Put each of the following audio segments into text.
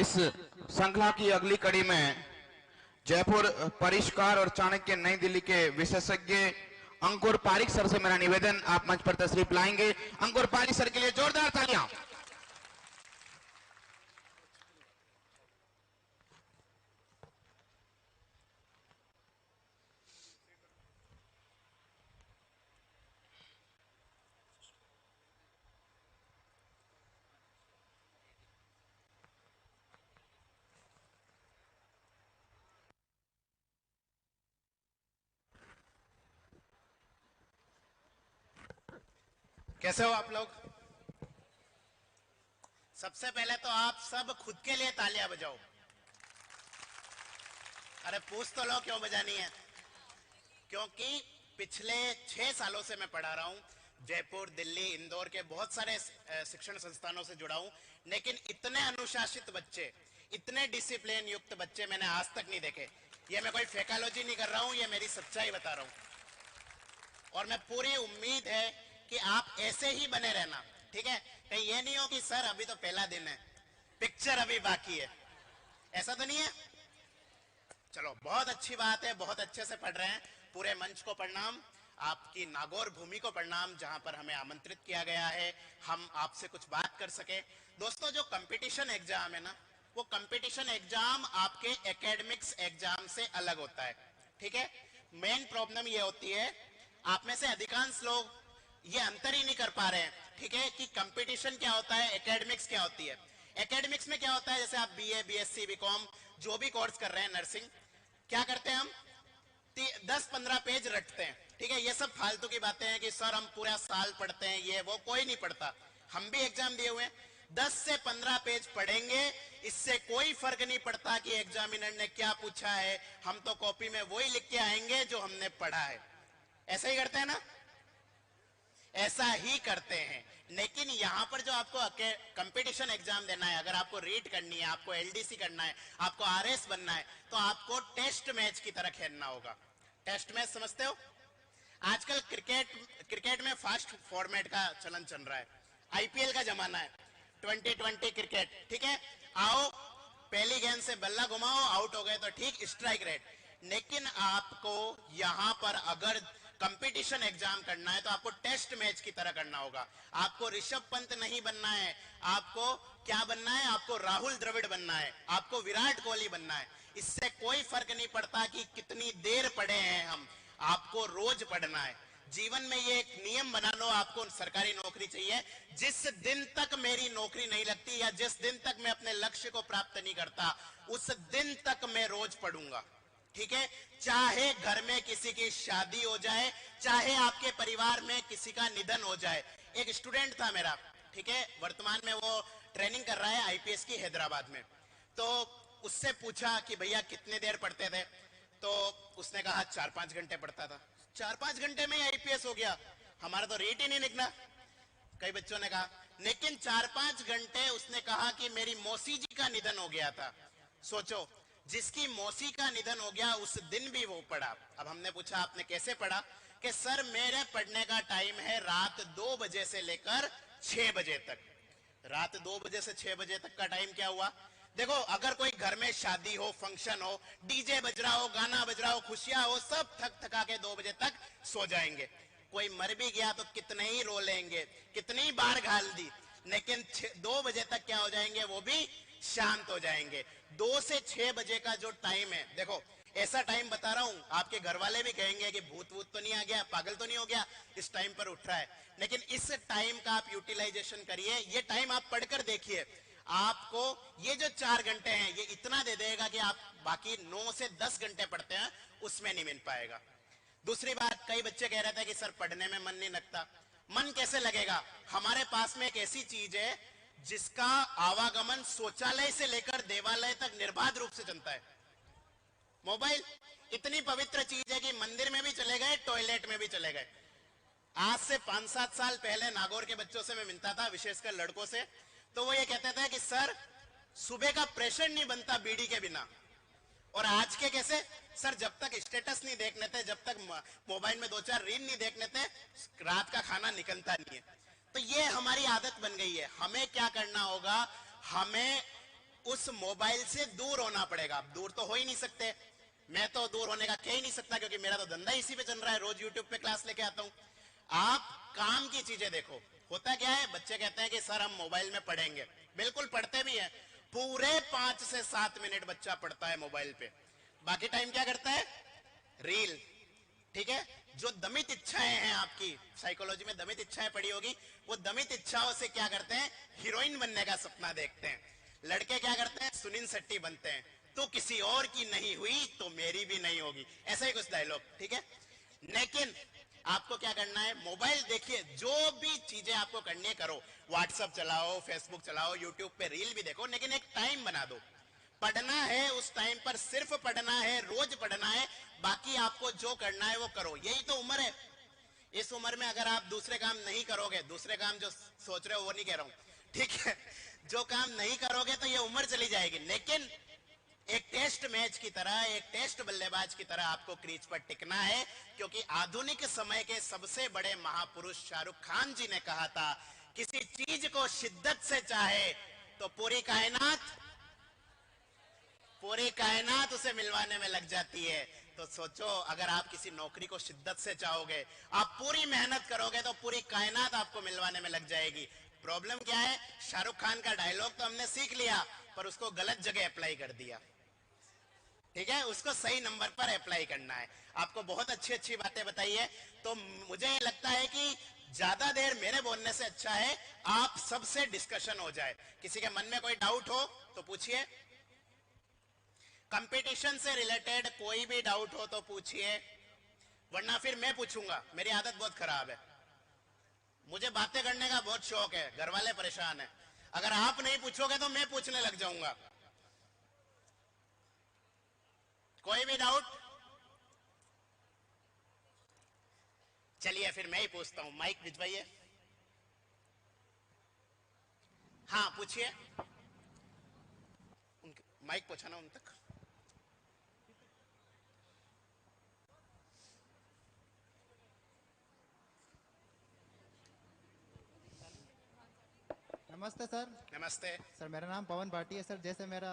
इस श्रृंखला की अगली कड़ी में जयपुर परिष्कार और चाणक्य नई दिल्ली के विशेषज्ञ अंकुर पारिक सर से मेरा निवेदन, आप मंच पर तशरीफ लाएंगे। अंकुर पारिक सर के लिए जोरदार तालियां। कैसे हो आप लोग? सबसे पहले तो आप सब खुद के लिए तालियां बजाओ। अरे पूछ तो लो क्यों बजानी है? क्योंकि पिछले 6 सालों से मैं पढ़ा रहा हूं। जयपुर, दिल्ली, इंदौर के बहुत सारे शिक्षण संस्थानों से जुड़ा हूं, लेकिन इतने अनुशासित बच्चे, इतने डिसिप्लिन युक्त बच्चे मैंने आज तक नहीं देखे। ये मैं कोई फेकालॉजी नहीं कर रहा हूं, ये मेरी सच्चाई बता रहा हूं। और मैं पूरी उम्मीद है कि आप ऐसे ही बने रहना, ठीक है? कहीं ये नहीं हो कि सर अभी तो पहला दिन है, पिक्चर अभी बाकी है, ऐसा तो नहीं है। चलो बहुत अच्छी बात है, बहुत अच्छे से पढ़ रहे हैं। पूरे मंच को प्रणाम, आपकी नागौर भूमि को प्रणाम, जहां पर हमें आमंत्रित किया गया है हम आपसे कुछ बात कर सके। दोस्तों, जो कंपटीशन एग्जाम है ना, वो कंपटीशन एग्जाम आपके एकेडमिक्स एग्जाम से अलग होता है, ठीक है? मेन प्रॉब्लम ये होती है, आप में से अधिकांश लोग ये अंतर ही नहीं कर पा रहे हैं, ठीक है, कि कंपटीशन क्या होता है, एकेडमिक्स क्या होती है। एकेडमिक्स में क्या होता है, जैसे आप बीए, बीएससी, बीकॉम जो भी कोर्स कर रहे हैं, नर्सिंग, क्या करते हैं हम? 10-15 पेज रटते हैं, ठीक है? ये सब फालतू की बातें हैं कि सर हम पूरा साल पढ़ते हैं, ये वो कोई नहीं पढ़ता। हम भी एग्जाम दिए हुए हैं, 10 से 15 पेज पढ़ेंगे, इससे कोई फर्क नहीं पड़ता कि एग्जामिनर ने क्या पूछा है, हम तो कॉपी में वही लिख के आएंगे जो हमने पढ़ा है। ऐसा ही करते हैं ना? ऐसा ही करते हैं। लेकिन यहां पर जो आपको कंपटीशन एग्जाम देना है, अगर आपको रीट करनी है, आपको एलडीसी करना है, आपको आरएस बनना है, तो आपको टेस्ट मैच की तरह खेलना होगा। टेस्ट मैच समझते हो? आजकल क्रिकेट में फास्ट फॉर्मेट का चलन चल रहा है, आईपीएल का जमाना है, 2020 क्रिकेट, ठीक है? आओ, पहली गेंद से बल्ला घुमाओ, आउट हो गए तो ठीक, स्ट्राइक रेट। लेकिन आपको यहां पर अगर कंपटीशन एग्जाम करना है तो आपको टेस्ट मैच की तरह करना होगा। आपको ऋषभ पंत नहीं बनना है, आपको क्या बनना है? आपको राहुल द्रविड़ बनना है, आपको विराट कोहली बनना है। इससे कोई फर्क नहीं पड़ता कि कितनी देर पढ़े हैं हम, आपको रोज पढ़ना है। जीवन में ये एक नियम बना लो, आपको सरकारी नौकरी चाहिए, जिस दिन तक मेरी नौकरी नहीं लगती या जिस दिन तक मैं अपने लक्ष्य को प्राप्त नहीं करता, उस दिन तक मैं रोज पढ़ूंगा, ठीक है? चाहे घर में किसी की शादी हो जाए, चाहे आपके परिवार में किसी का निधन हो जाए। एक स्टूडेंट था मेरा, ठीक है, वर्तमान में वो ट्रेनिंग कर रहा है आईपीएस की हैदराबाद में। तो उससे पूछा कि भैया कितने देर पढ़ते थे, तो उसने कहा 4-5 घंटे पढ़ता था। 4-5 घंटे में आईपीएस हो गया? हमारा तो रेट ही नहीं निकला। कई बच्चों ने कहा, लेकिन 4-5 घंटे उसने कहा कि मेरी मौसी जी का निधन हो गया था। सोचो, जिसकी मौसी का निधन हो गया उस दिन भी वो पढ़ा। अब हमने पूछा आपने कैसे पढ़ा? कि सर मेरे पढ़ने का टाइम है रात 2 बजे से लेकर 6 बजे तक। रात 2 बजे से 6 बजे तक का टाइम क्या हुआ? देखो, अगर कोई घर में शादी हो, फंक्शन हो, डीजे बज रहा हो, गाना बज रहा हो, खुशियां हो, सब थक थका के 2 बजे तक सो जाएंगे। कोई मर भी गया तो कितने ही रो लेंगे, कितनी बार घाल दी, लेकिन 2 बजे तक क्या हो जाएंगे? वो भी शांत हो जाएंगे। 2 से 6 बजे का जो टाइम है, देखो ऐसा टाइम बता रहा हूं, आपके घर वाले भी कहेंगे कि भूत वूत तो नहीं आ गया, पागल तो नहीं हो गया, इस टाइम पर उठ रहा है। लेकिन इस टाइम का आप यूटिलाइजेशन करिए। ये टाइम आप पढ़कर देखिए, आपको ये जो 4 घंटे हैं ये इतना दे देगा कि आप बाकी 9 से 10 घंटे पढ़ते हैं उसमें नहीं मिल पाएगा। दूसरी बात, कई बच्चे कह रहे थे कि सर पढ़ने में मन नहीं लगता। मन कैसे लगेगा? हमारे पास में एक ऐसी चीज है जिसका आवागमन शौचालय से लेकर देवालय तक निर्बाध रूप से चलता है, मोबाइल। इतनी पवित्र चीज है कि मंदिर में भी चले गए, टॉयलेट में भी चले गए। आज से 5-7 साल पहले नागौर के बच्चों से मैं मिलता था, विशेषकर लड़कों से, तो वो ये कहते थे कि सर सुबह का प्रेशर नहीं बनता बीड़ी के बिना। और आज के कैसे? सर जब तक स्टेटस नहीं देखने थे, जब तक मोबाइल में 2-4 रील नहीं देखने थे, रात का खाना निकलता नहीं है। तो ये हमारी आदत बन गई है। हमें क्या करना होगा? हमें उस मोबाइल से दूर होना पड़ेगा। आप दूर तो हो ही नहीं सकते, मैं तो दूर होने का कह ही नहीं सकता, क्योंकि मेरा तो धंधा इसी पे चल रहा है, रोज यूट्यूब पे क्लास लेके आता हूं। आप काम की चीजें देखो। होता क्या है, बच्चे कहते हैं कि सर हम मोबाइल में पढ़ेंगे, बिल्कुल पढ़ते भी हैं, पूरे 5 से 7 मिनट बच्चा पढ़ता है मोबाइल पे, बाकी टाइम क्या करता है, रील। ठीक है, जो दमित इच्छाएं हैं आपकी, साइकोलॉजी में दमित इच्छाएं पड़ी होगी, वो दमित इच्छाओं से क्या करते हैं, हीरोइन बनने का सपना देखते हैं। लड़के क्या करते हैं, सुनील शेट्टी बनते हैं, तो किसी और की नहीं हुई तो मेरी भी नहीं होगी, ऐसा ही कुछ डायलॉग। ठीक है, लेकिन आपको क्या करना है, मोबाइल देखिए, जो भी चीजें आपको करनी है करो, व्हाट्सएप चलाओ, फेसबुक चलाओ, यूट्यूब पे रील भी देखो, लेकिन एक टाइम बना दो। पढ़ना है उस टाइम पर सिर्फ पढ़ना है, रोज पढ़ना है, बाकी आपको जो करना है वो करो, यही तो उम्र है। इस उम्र में अगर आप दूसरे काम नहीं करोगे, दूसरे काम जो सोच रहे हो वो नहीं कह रहा हूं, ठीक है, जो काम नहीं करोगे तो ये उम्र चली जाएगी। लेकिन एक टेस्ट मैच की तरह, एक टेस्ट बल्लेबाज की तरह आपको क्रीज पर टिकना है, क्योंकि आधुनिक समय के सबसे बड़े महापुरुष शाहरुख खान जी ने कहा था, किसी चीज को शिद्दत से चाहे तो पूरी कायनात उसे मिलवाने में लग जाती है। तो सोचो, अगर आप किसी नौकरी को शिद्दत से चाहोगे, आप पूरी मेहनत करोगे, तो पूरी कायनात आपको मिलवाने में लग जाएगी। प्रॉब्लम क्या है, शाहरुख खान का डायलॉग तो हमने सीख लिया, पर उसको गलत जगह अप्लाई कर दिया। ठीक है, उसको सही नंबर पर अप्लाई करना है। आपको बहुत अच्छी अच्छी बातें बताई है, तो मुझे लगता है कि ज्यादा देर मेरे बोलने से अच्छा है आप सबसे डिस्कशन हो जाए। किसी के मन में कोई डाउट हो तो पूछिए, कंपटीशन से रिलेटेड कोई भी डाउट हो तो पूछिए, वरना फिर मैं पूछूंगा। मेरी आदत बहुत खराब है, मुझे बातें करने का बहुत शौक है, घर वाले परेशान है, अगर आप नहीं पूछोगे तो मैं पूछने लग जाऊंगा। कोई भी डाउट? चलिए फिर मैं ही पूछता हूं, माइक भिजवाइए। हाँ पूछिए, माइक पहुंचाना उन तक। नमस्ते सर। नमस्ते। सर मेरा नाम पवन भाटी है सर। जैसे मेरा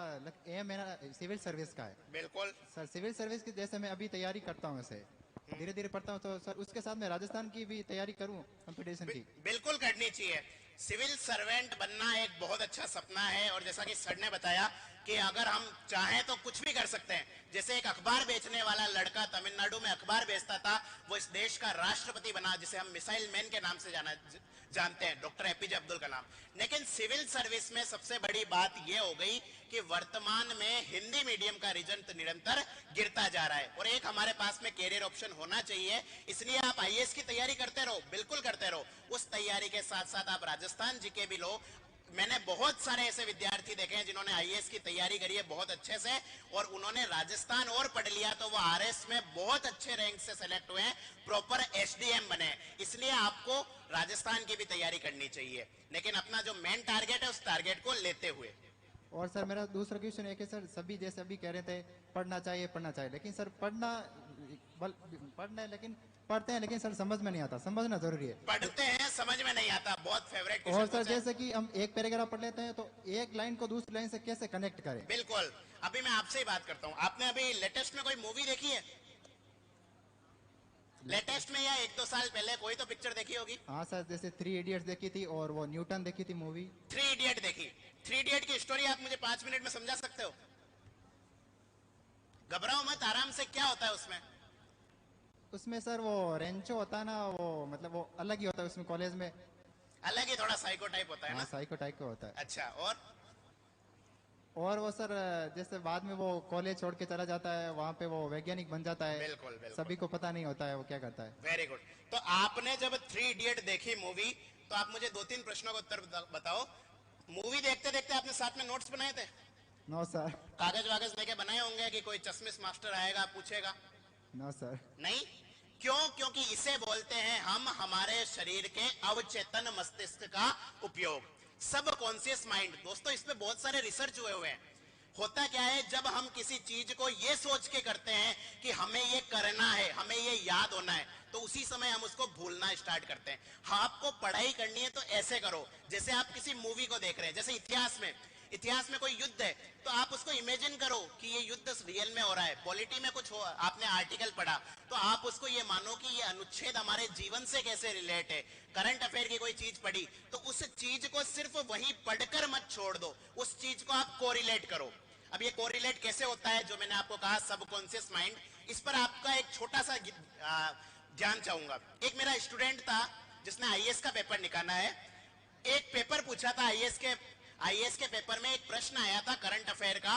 एम मेरा सिविल सर्विस का है बिल्कुल सर। सिविल सर्विस की जैसे मैं अभी तैयारी करता हूँ, उसे धीरे धीरे पढ़ता हूँ, तो सर उसके साथ मैं राजस्थान की भी तैयारी करूँ कंपटीशन की। बिल्कुल करनी चाहिए। सिविल सर्वेंट बनना एक बहुत अच्छा सपना है, और जैसा कि सर ने बताया कि अगर हम चाहें तो कुछ भी कर सकते हैं। जैसे एक अखबार बेचने वाला लड़का तमिलनाडु में अखबार बेचता था, वो इस देश का राष्ट्रपति बना, जिसे हम मिसाइल मैन के नाम से जानते हैं, डॉक्टर एपीजे अब्दुल कलाम। लेकिन सिविल सर्विस में सबसे बड़ी बात यह हो गई कि वर्तमान में हिंदी मीडियम का रिजल्ट निरंतर गिरता जा रहा है, और एक हमारे पास में कैरियर ऑप्शन होना चाहिए। इसलिए आप आईएएस की तैयारी करते रहो, बिल्कुल करते रहो। उस तैयारी के साथ साथ आप राजस्थान जीके भी लो। मैंने बहुत सारे ऐसे विद्यार्थी देखे हैं जिन्होंने आईएएस की तैयारी करी है बहुत अच्छे से, और उन्होंने राजस्थान और पढ़ लिया, तो वो आरएस में बहुत अच्छे रैंक से सेलेक्ट हुए हैं, प्रॉपर एसडीएम बने। इसलिए आपको राजस्थान की भी तैयारी करनी चाहिए, लेकिन अपना जो मेन टारगेट है उस टारगेट को लेते हुए। और सर मेरा दूसरा क्वेश्चन है कि सर सभी जैसे अभी कह रहे थे पढ़ना चाहिए, लेकिन सर पढ़ना है, लेकिन पढ़ते हैं, लेकिन सर समझ में नहीं आता। समझना जरूरी है। पढ़ते हैं, समझ में नहीं आता, बहुत फेवरेट और सर जैसे कि हम एक पैराग्राफ पढ़ लेते हैं, तो एक लाइन को दूसरी लाइन से कैसे कनेक्ट करें? बिल्कुल, अभी मैं आपसे ही बात करता हूँ। आपने अभी लेटेस्ट में कोई मूवी देखी है? लेटेस्ट में या 1-2 साल पहले कोई तो पिक्चर देखी होगी? हाँ सर, जैसे 3 इडियट्स देखी थी, और वो न्यूटन देखी थी मूवी। 3 इडियट देखी। 3 इडियट की स्टोरी आप मुझे 5 मिनट में समझा सकते हो? घबराओ मत, आराम से। क्या होता है उसमें? उसमें सर वो रेंचो होता है ना, वो मतलब वो अलग ही होता है उसमें कॉलेज में। अलग ही, थोड़ा साइको टाइप होता है हाँ, ना? साइको टाइप का होता है। अच्छा, और वो सर जैसे बाद में वो कॉलेज छोड़ के चला जाता है, वहाँ पे वो वैज्ञानिक बन जाता है। बिल्कुल बिल्कुल, सभी को पता नहीं होता है वो क्या करता है। Very good. तो आपने जब 3 इडियट देखी मूवी, तो आप मुझे 2-3 प्रश्नों का उत्तर बताओ। मूवी देखते देखते आपने साथ में नोट्स बनाए थे? No sir. कागज वागज लेके बनाए होंगे कि कोई चश्मिश मास्टर आएगा पूछेगा? No sir. नहीं। क्यों? क्योंकि इसे बोलते हैं हम हमारे शरीर के अवचेतन मस्तिष्क का उपयोग, सब कॉन्शियस माइंड। दोस्तों, इस पे बहुत सारे रिसर्च हुए हैं। होता क्या है, जब हम किसी चीज को ये सोच के करते हैं कि हमें ये करना है, हमें ये याद होना है, तो उसी समय हम उसको भूलना स्टार्ट करते हैं। हाँ, आपको पढ़ाई करनी है तो ऐसे करो, जैसे आप किसी मूवी को देख रहे हैं। जैसे इतिहास में इतिहास में कोई युद्ध है तो आप उसको इमेजिन करो कि ये युद्ध रियल में हो रहा है, पॉलिटी में कुछ हो, आपने आर्टिकल पढ़ा तो आप उसको ये मानो कि ये अनुच्छेद हमारे जीवन से कैसे रिलेट है। करंट अफेयर की कोई चीज पढ़ी तो उस चीज को सिर्फ वहीं पढ़कर मत छोड़ दो, उस चीज को आप कोरिलेट करो। अब ये कोरिलेट कैसे होता है, जो मैंने आपको कहा सबकॉन्शियस माइंड, इस पर आपका एक छोटा सा ध्यान चाहूंगा। एक मेरा स्टूडेंट था जिसने आईएएस का पेपर निकाला है। एक पेपर पूछा था आईएएस के पेपर में एक प्रश्न आया था करंट अफेयर का,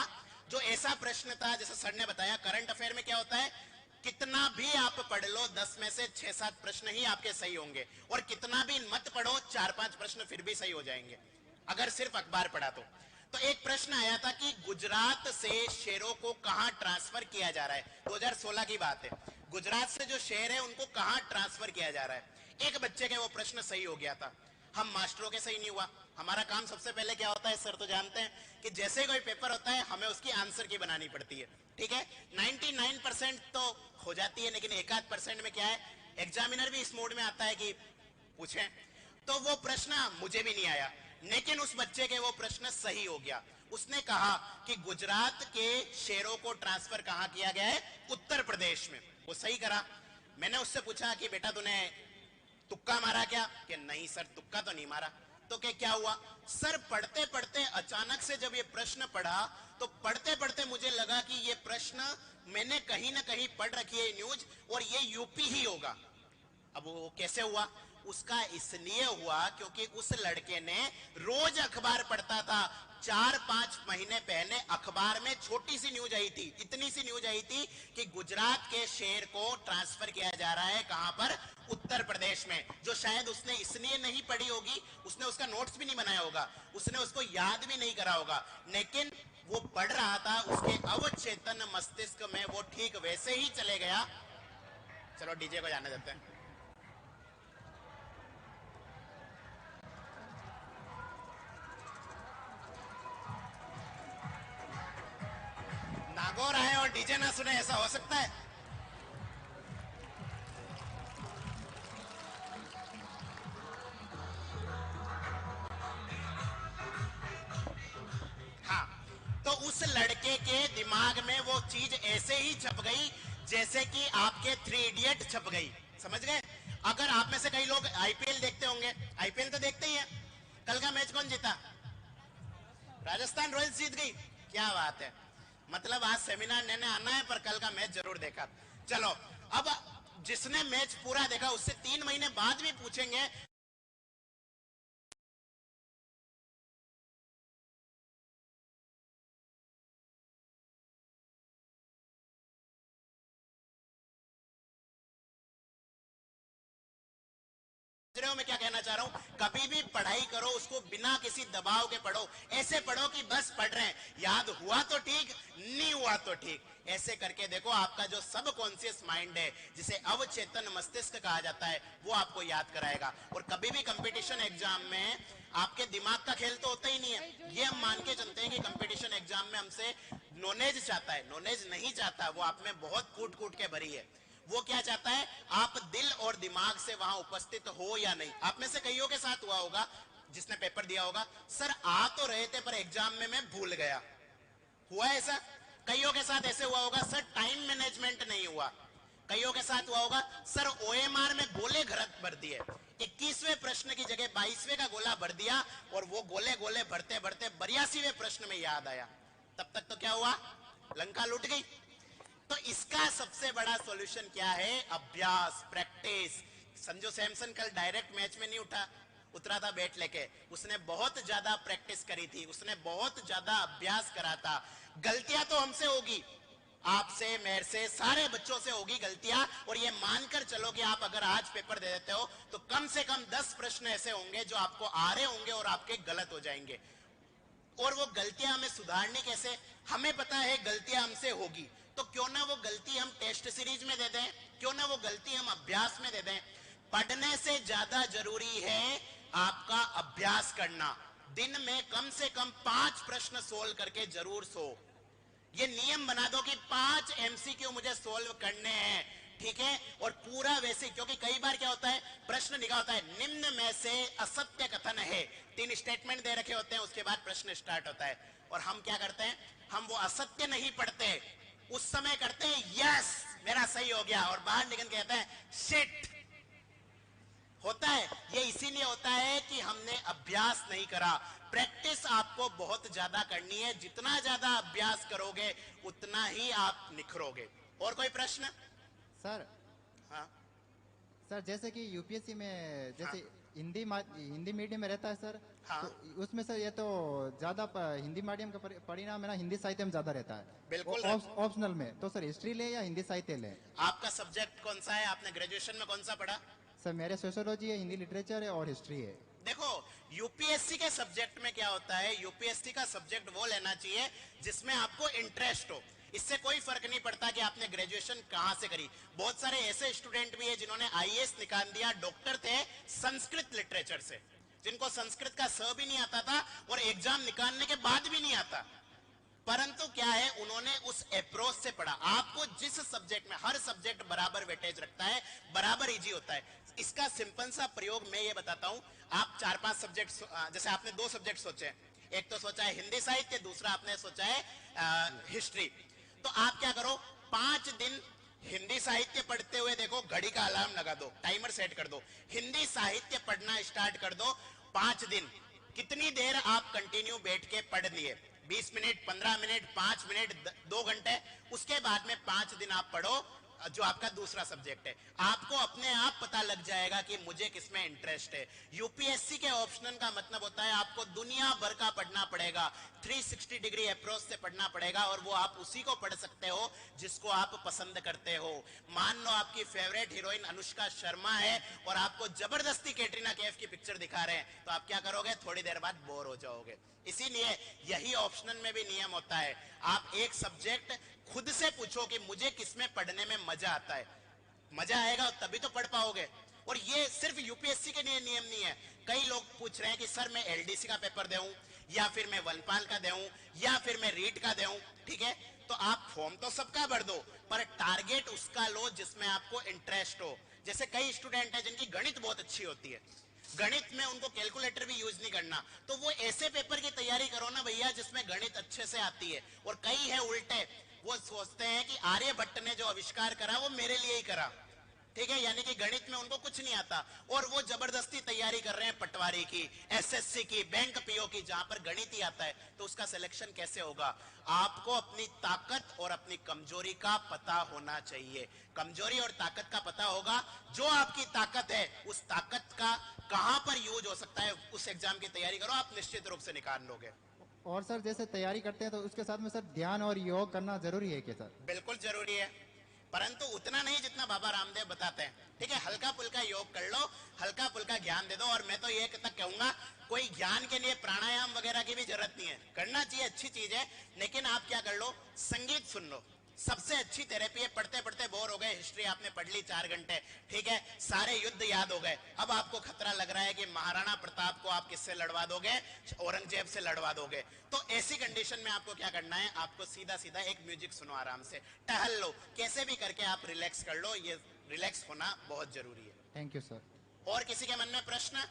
जो ऐसा प्रश्न था जैसे सर ने बताया करंट अफेयर में क्या होता है, कितना भी आप पढ़ लो 10 में से 6-7 प्रश्न ही आपके सही होंगे, और कितना भी मत पढ़ो 4-5 प्रश्न फिर भी सही हो जाएंगे अगर सिर्फ अखबार पढ़ा तो एक प्रश्न आया था कि गुजरात से शेयरों को कहां ट्रांसफर किया जा रहा है। 2016 की बात है। गुजरात से जो शेयर है उनको कहां ट्रांसफर किया जा रहा है। एक बच्चे के वो प्रश्न सही हो गया था, हम मास्टरों के सही नहीं हुआ। हमारा काम सबसे पहले क्या होता है सर तो जानते हैं कि जैसे कोई पेपर होता है हमें उसकी आंसर की बनानी पड़ती है, ठीक है। 99% तो हो जाती है, लेकिन 1-8% में क्या है, एग्जामिनर भी इस मोड में आता है कि पूछें। तो वो प्रश्न मुझे भी नहीं आया, लेकिन उस बच्चे के वो प्रश्न सही हो गया। उसने कहा कि गुजरात के शेयरों को ट्रांसफर कहां किया गया है, उत्तर प्रदेश में। वो सही करा। मैंने उससे पूछा कि बेटा तूने तुक्का मारा क्या, कि नहीं सर तुक्का तो नहीं मारा। तो क्या हुआ सर, पढ़ते पढ़ते अचानक से जब ये प्रश्न पढ़ा तो पढ़ते पढ़ते मुझे लगा कि ये प्रश्न मैंने कहीं ना कहीं पढ़ रखी है न्यूज, और ये यूपी ही होगा। अब वो कैसे हुआ, उसका इसलिए हुआ क्योंकि उस लड़के ने रोज अखबार पढ़ता था। 4-5 महीने पहले अखबार में छोटी सी न्यूज आई थी, इतनी सी न्यूज आई थी कि गुजरात के शेयर को ट्रांसफर किया जा रहा है, कहां पर, उत्तर प्रदेश में। जो शायद उसने इसलिए नहीं पढ़ी होगी, उसने उसका नोट्स भी नहीं बनाया होगा, उसने उसको याद भी नहीं करा होगा, लेकिन वो पढ़ रहा था, उसके अवचेतन मस्तिष्क में वो ठीक वैसे ही चले गया। चलो डीजे को जाने देते हैं। नागौर आए और डीजे ना सुने, ऐसा हो सकता है? हाँ, तो उस लड़के के दिमाग में वो चीज ऐसे ही छप गई जैसे कि आपके 3 इडियट छप गई। समझ गए? अगर आप में से कई लोग आईपीएल देखते होंगे, आईपीएल तो देखते ही हैं। कल का मैच कौन जीता? राजस्थान रॉयल्स जीत गई। क्या बात है, मतलब आज सेमिनार लेने आना है पर कल का मैच जरूर देखा। चलो, अब जिसने मैच पूरा देखा उससे 3 महीने बाद भी पूछेंगे में क्या कहना चाह रहा हूं, कभी भी पढ़ाई करो उसको बिना किसी दबाव के पढ़ो। ऐसे पढ़ो कि बस पढ़ रहे हैं, याद हुआ तो ठीक, नहीं हुआ तो ठीक। ऐसे करके देखो, आपका जो सबकॉन्शियस माइंड है, जिसे अवचेतन मस्तिष्क कहा जाता है, वो आपको याद कराएगा। और कभी भी कंपटीशन एग्जाम में आपके दिमाग का खेल तो होता ही नहीं है। ये हम मान के चलते हैं कि कंपटीशन एग्जाम में हमसे नॉलेज चाहता है, नॉलेज नहीं चाहता। वो आप में बहुत कूट कूट के भरी है। वो क्या चाहता है, आप दिल और दिमाग से वहां उपस्थित हो या नहीं। आप में से कईयों के साथ हुआ होगा, जिसने पेपर दिया होगा, सर आ तो रहे थे पर एग्जाम में मैं भूल गया। हुआ ऐसा? कईयों के साथ ऐसे हुआ होगा, सर टाइम मैनेजमेंट नहीं हुआ। कईयों के साथ हुआ होगा, सर ओएमआर में गोले गलत भर दिए, 21वें प्रश्न की जगह 22वें का गोला भर दिया, और वो गोले गोले भरते भरते 82वें प्रश्न में याद आया। तब तक तो क्या हुआ, लंका लूट गई। तो इसका सबसे बड़ा सॉल्यूशन क्या है, अभ्यास, प्रैक्टिस। संजू सैमसन कल डायरेक्ट मैच में नहीं उतरा था बैट लेके, उसने बहुत ज्यादा प्रैक्टिस करी थी, उसने बहुत ज्यादा अभ्यास करा था। गलतियां तो हमसे होगी, आपसे, मेरे से, सारे बच्चों से होगी गलतियां। और ये मानकर चलो कि आप अगर आज पेपर दे देते हो तो कम से कम 10 प्रश्न ऐसे होंगे जो आपको आ रहे होंगे और आपके गलत हो जाएंगे। और वो गलतियां हमें सुधारनी कैसे, हमें पता है गलतियां हमसे होगी, तो क्यों ना वो गलती हम टेस्ट सीरीज में दे दें, क्यों ना वो गलती हम अभ्यास में दे दें। पढ़ने से ज्यादा जरूरी है आपका अभ्यास करना। दिन में कम से कम 5 प्रश्न सोल्व करके जरूर सो। ये नियम बना दो कि 5 एमसीक्यू मुझे सोल्व करने हैं। ठीक है, और पूरा वैसे, क्योंकि कई बार क्या होता है, प्रश्न लिखा होता है निम्न में से असत्य कथन है, 3 स्टेटमेंट दे रखे होते हैं, उसके बाद प्रश्न स्टार्ट होता है, और हम क्या करते हैं, हम वो असत्य नहीं पढ़ते, उस समय करते हैं यस मेरा सही हो गया, और बाहर निकल के कहते हैं शिट। होता है ये इसीलिए होता है कि हमने अभ्यास नहीं करा। प्रैक्टिस आपको बहुत ज्यादा करनी है, जितना ज्यादा अभ्यास करोगे उतना ही आप निखरोगे। और कोई प्रश्न? सर हाँ सर जैसे कि यूपीएससी में जैसे हाँ। हिंदी मीडियम में रहता है सर, हाँ। तो उसमें सर ये तो ज्यादा हिंदी मीडियम का परिणाम है ना, हिंदी साहित्य में ज्यादा रहता है बिल्कुल। ऑप्शनल में, तो सर हिस्ट्री ले या हिंदी साहित्य ले? आपका सब्जेक्ट कौन सा है? आपने ग्रेजुएशन में कौन सा पढ़ा? सर मेरे सोशियोलॉजी है, हिंदी लिटरेचर है और हिस्ट्री है। देखो यूपीएससी के सब्जेक्ट में क्या होता है, यूपीएससी का सब्जेक्ट वो लेना चाहिए जिसमें आपको इंटरेस्ट हो। इससे कोई फर्क नहीं पड़ता कि आपने ग्रेजुएशन कहां से करी। बहुत सारे ऐसे स्टूडेंट भी है जिन्होंने आईएएस निकाल दिया, डॉक्टर थे संस्कृत लिटरेचर से, जिनको संस्कृत का स भी नहीं आता था और एग्जाम निकालने के बाद भी नहीं आता, परंतु क्या है उन्होंने उस अप्रोच से पढ़ा। आपको जिस सब्जेक्ट में, हर सब्जेक्ट बराबर वेटेज रखता है, बराबर इजी होता है। इसका सिंपल सा प्रयोग मैं ये बताता हूं। आप 4-5 सब्जेक्ट, जैसे आपने 2 सब्जेक्ट सोचे, एक तो सोचा है हिंदी साहित्य, दूसरा आपने सोचा है हिस्ट्री, तो आप क्या करो, 5 दिन हिंदी साहित्य पढ़ते हुए देखो, घड़ी का अलार्म लगा दो, टाइमर सेट कर दो, हिंदी साहित्य पढ़ना स्टार्ट कर दो। 5 दिन कितनी देर आप कंटिन्यू बैठ के पढ़ लिए, 20 मिनट, 15 मिनट, 5 मिनट, 2 घंटे, उसके बाद में 5 दिन आप पढ़ो जो आपका दूसरा सब्जेक्ट है। आपको अपने आप पता लग जाएगा कि मुझे किसमें इंटरेस्ट है। यूपीएससी के ऑप्शनल का मतलब होता है आपको दुनिया भर का पढ़ना पड़ेगा, 360 डिग्री अप्रोच से पढ़ना पड़ेगा, और वो आप उसी को पढ़ सकते हो जिसको आप पसंद करते हो। मान लो आपकी फेवरेट हीरोइन अनुष्का शर्मा है और आपको जबरदस्ती कैटरीना कैफ की पिक्चर दिखा रहे हैं, तो आप क्या करोगे, थोड़ी देर बाद बोर हो जाओगे। इसीलिए यही ऑप्शनल में भी नियम होता है, आप एक सब्जेक्ट खुद से पूछो कि मुझे किसमें पढ़ने में मजा आता है, मजा आएगा तभी तो पढ़ पाओगे। और ये सिर्फ यूपीएससी के लिए नियम नहीं है, कई लोग पूछ रहे हैं कि सर मैं एलडीसी का पेपर दूं, या फिर मैं वनपाल का दूं, या फिर मैं रीट का दूं, ठीक है, तो आप फॉर्म तो सबका भर दो, पर टारगेट उसका लो जिसमें आपको इंटरेस्ट हो। जैसे कई स्टूडेंट है जिनकी गणित बहुत अच्छी होती है, गणित में उनको कैलकुलेटर भी यूज नहीं करना, तो वो ऐसे पेपर की तैयारी करो ना भैया जिसमें गणित अच्छे से आती है। और कई है उल्टे, वो सोचते हैं कि आर्यभट्ट ने जो आविष्कार करा वो मेरे लिए ही करा, ठीक है, यानी कि गणित में उनको कुछ नहीं आता, और वो जबरदस्ती तैयारी कर रहे हैं पटवारी की, एसएससी की, बैंक पीओ की, जहां पर गणित ही आता है, तो उसका सिलेक्शन कैसे होगा। आपको अपनी ताकत और अपनी कमजोरी का पता होना चाहिए। कमजोरी और ताकत का पता होगा, जो आपकी ताकत है उस ताकत का कहां पर यूज हो सकता है, उस एग्जाम की तैयारी करो, आप निश्चित रूप से निकाल लोगे। और सर जैसे तैयारी करते हैं तो उसके साथ में सर ध्यान और योग करना जरूरी है क्या सर? बिल्कुल जरूरी है, परंतु उतना नहीं जितना बाबा रामदेव बताते हैं, ठीक है। हल्का फुल्का योग कर लो, हल्का फुल्का ज्ञान दे दो। और मैं तो ये तक कहूंगा, कोई ज्ञान के लिए प्राणायाम वगैरह की भी जरूरत नहीं है, करना चाहिए, अच्छी चीज है, लेकिन आप क्या कर लो, संगीत सुन लो, सबसे अच्छी थेरेपी है। पढ़ते पढ़ते बोर हो गए, हिस्ट्री आपने पढ़ ली 4 घंटे, ठीक है, सारे युद्ध याद हो गए, अब आपको खतरा लग रहा है कि महाराणा प्रताप को आप किससे लड़वा दोगे, औरंगजेब से लड़वा दोगे, तो ऐसी कंडीशन में आपको क्या करना है, आपको सीधा सीधा एक म्यूजिक सुनो, आराम से टहल लो, कैसे भी करके आप रिलैक्स कर लो, ये रिलैक्स होना बहुत जरूरी है। Thank you sir. और किसी के मन में प्रश्न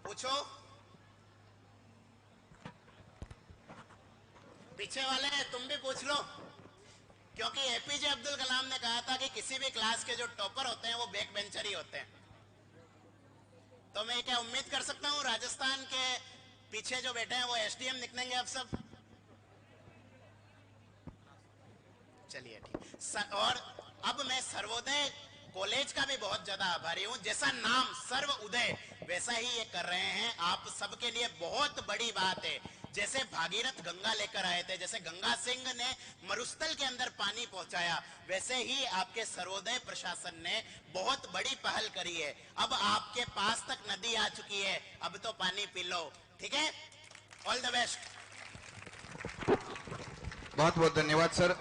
पूछो, पीछे वाले तुम भी पूछ लो, क्योंकि एपीजे अब्दुल कलाम ने कहा था कि किसी भी क्लास के जो टॉपर होते हैं वो बैक बेंचर ही होते हैं। तो मैं क्या उम्मीद कर सकता हूं राजस्थान के पीछे जो बैठे हैं वो एसडीएम निकलेंगे अब सब? चलिए ठीक। और अब मैं सर्वोदय कॉलेज का भी बहुत ज्यादा आभारी हूं, जैसा नाम सर्व उदय वैसा ही ये कर रहे हैं, आप सबके लिए बहुत बड़ी बात है। जैसे भागीरथ गंगा लेकर आए थे, जैसे गंगा सिंह ने मरुस्थल के अंदर पानी पहुंचाया, वैसे ही आपके सर्वोदय प्रशासन ने बहुत बड़ी पहल करी है। अब आपके पास तक नदी आ चुकी है, अब तो पानी पी लो, ठीक है। All the best. बहुत बहुत धन्यवाद सर।